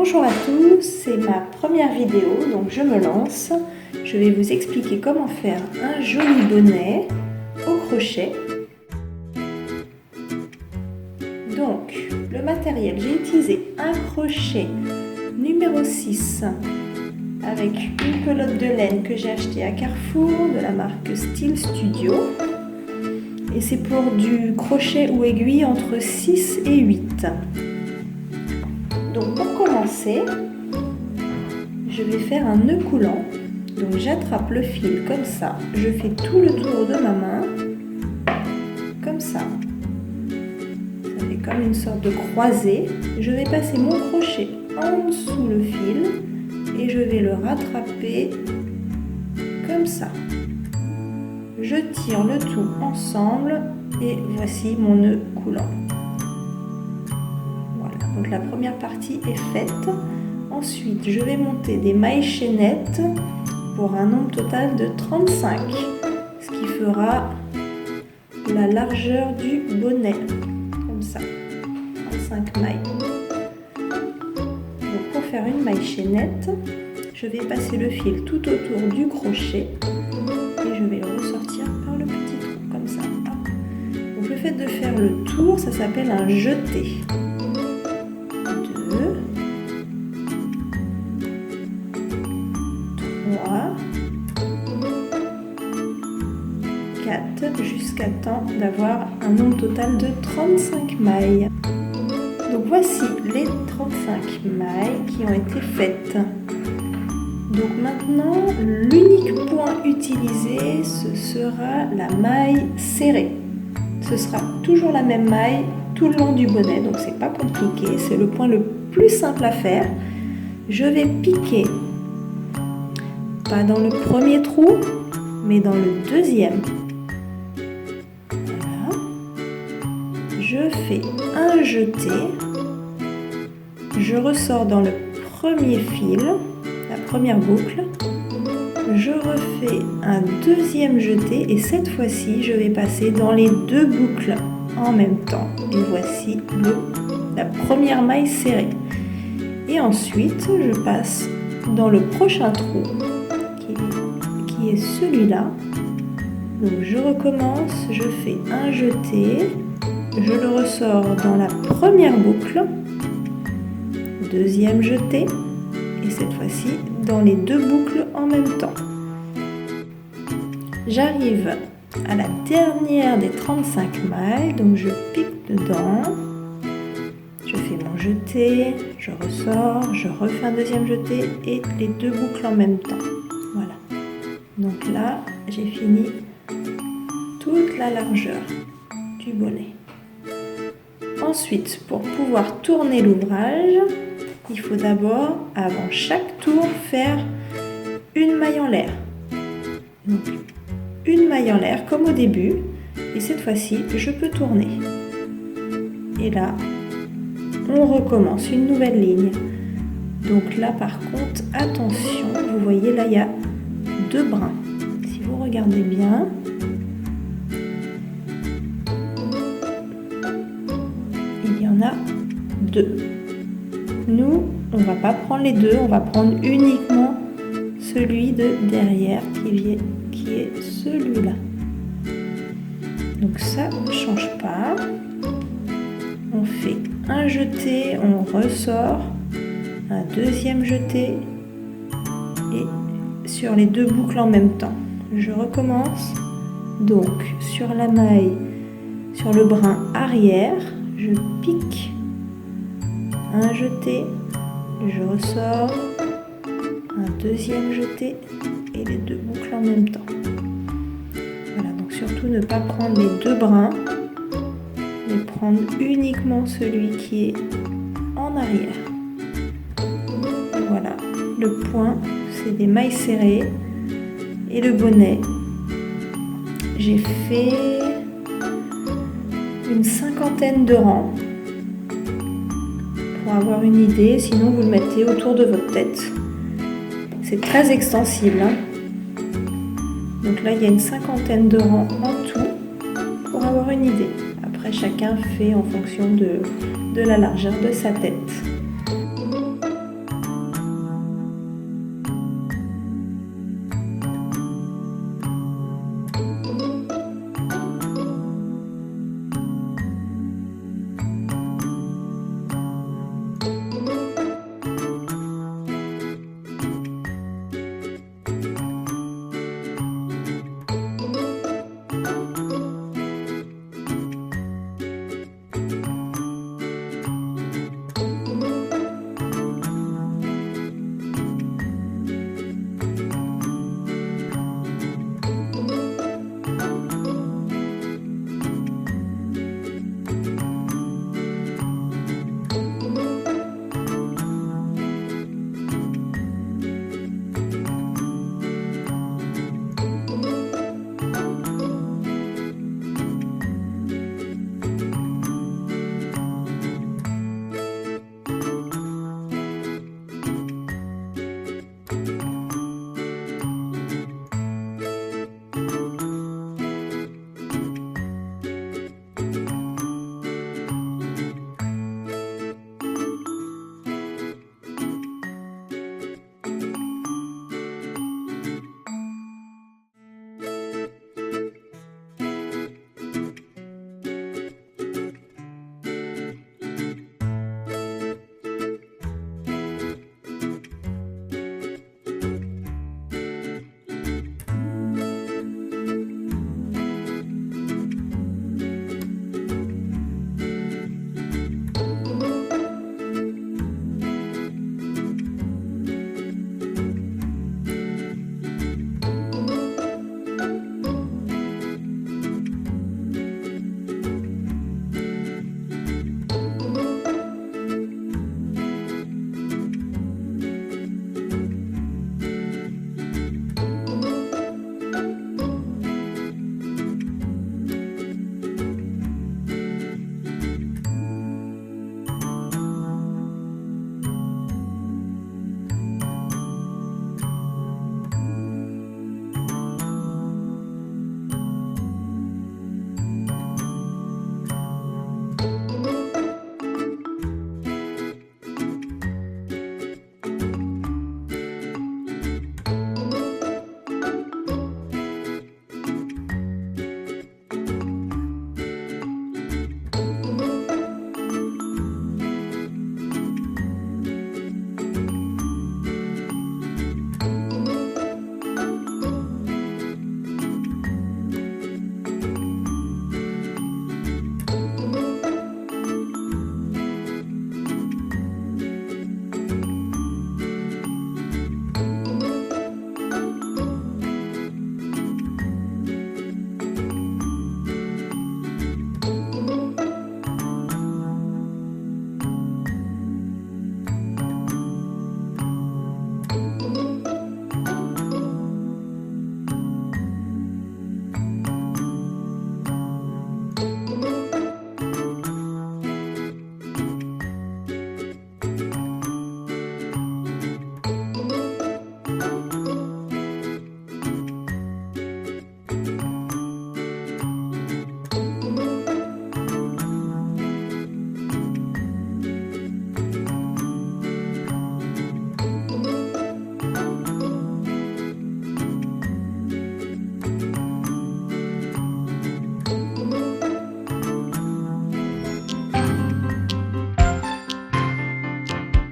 Bonjour à tous, c'est ma première vidéo, donc je me lance. Je vais vous expliquer comment faire un joli bonnet au crochet. Donc, le matériel, j'ai utilisé un crochet numéro 6 avec une pelote de laine que j'ai achetée à Carrefour de la marque Style Studio. Et c'est pour du crochet ou aiguille entre 6 et 8. Donc pour commencer, je vais faire un nœud coulant. Donc j'attrape le fil comme ça, je fais tout le tour de ma main, comme ça. Ça fait comme une sorte de croisée. Je vais passer mon crochet en dessous le fil et je vais le rattraper comme ça. Je tire le tout ensemble et voici mon nœud coulant. Donc la première partie est faite. Ensuite, je vais monter des mailles chaînettes pour un nombre total de 35, ce qui fera la largeur du bonnet, comme ça, 35 mailles. Donc pour faire une maille chaînette, je vais passer le fil tout autour du crochet et je vais le ressortir par le petit trou, comme ça. Donc le fait de faire le tour, ça s'appelle un jeté. 4 jusqu'à temps d'avoir un nombre total de 35 mailles. Donc voici les 35 mailles qui ont été faites. Donc maintenant, l'unique point utilisé, ce sera la maille serrée. Ce sera toujours la même maille tout le long du bonnet, donc c'est pas compliqué, c'est le point le plus simple à faire. Je vais piquer, pas dans le premier trou, mais dans le deuxième. Voilà. Je fais un jeté, je ressors dans le premier fil, la première boucle, je refais un deuxième jeté et cette fois-ci je vais passer dans les deux boucles en même temps. Et voici la première maille serrée. Et ensuite je passe dans le prochain trou qui est celui-là. Donc je recommence, je fais un jeté, je le ressors dans la première boucle, deuxième jeté et cette fois-ci dans les deux boucles en même temps. J'arrive à la dernière des 35 mailles, donc je pique dedans, je fais mon jeté, je ressors, je refais un deuxième jeté et les deux boucles en même temps. Voilà. Donc là, j'ai fini toute la largeur du bonnet. Ensuite, pour pouvoir tourner l'ouvrage, il faut d'abord, avant chaque tour, faire une maille en l'air. Donc, une maille en l'air comme au début, et cette fois-ci, je peux tourner. Et là, on recommence une nouvelle ligne. Donc là, par contre, attention, vous voyez, là, il y a deux brins. Si vous regardez bien, il y en a deux. Nous, on ne va pas prendre les deux, on va prendre uniquement celui de derrière qui est celui-là. Donc ça ne change pas. On fait un jeté, on ressort, un deuxième jeté et sur les deux boucles en même temps. Je recommence. Donc sur la maille, sur le brin arrière, je pique, un jeté, je ressors, un deuxième jeté et les deux boucles en même temps. Voilà, donc surtout ne pas prendre les deux brins, mais prendre uniquement celui qui est en arrière. Et voilà, le point, c'est des mailles serrées et le bonnet. J'ai fait une 50aine de rangs pour avoir une idée, sinon vous le mettez autour de votre tête. C'est très extensible, hein. Donc là il y a une 50aine de rangs en tout pour avoir une idée. Après chacun fait en fonction de la largeur de sa tête.